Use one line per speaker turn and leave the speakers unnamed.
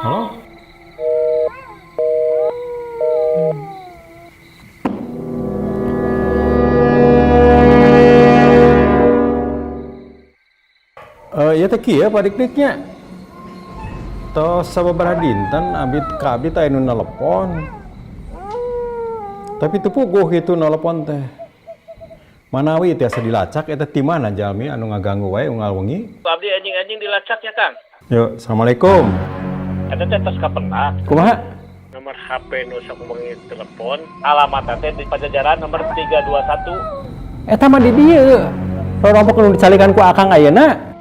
Halo? Ya teki ya Pak Dik-Diknya. Tos sababaraha dinten abdi teh anu nelepon. Tapi teu puguh kitu nelepon teh. Manawi tiasa dilacak eta ti mana jalmi anu ngaganggu wae unggal wengi.
Abdi anjing-anjing dilacak ya Kang.
Yo, assalamualaikum.
Eta teh tos kapendak.
Kumaha?
Nomor HP nu sakumaha telepon, alamat teh di Pajajaran nomor 321.
Eta mah di dieu. Rorompok nu dicalikan ku Akang ayeuna.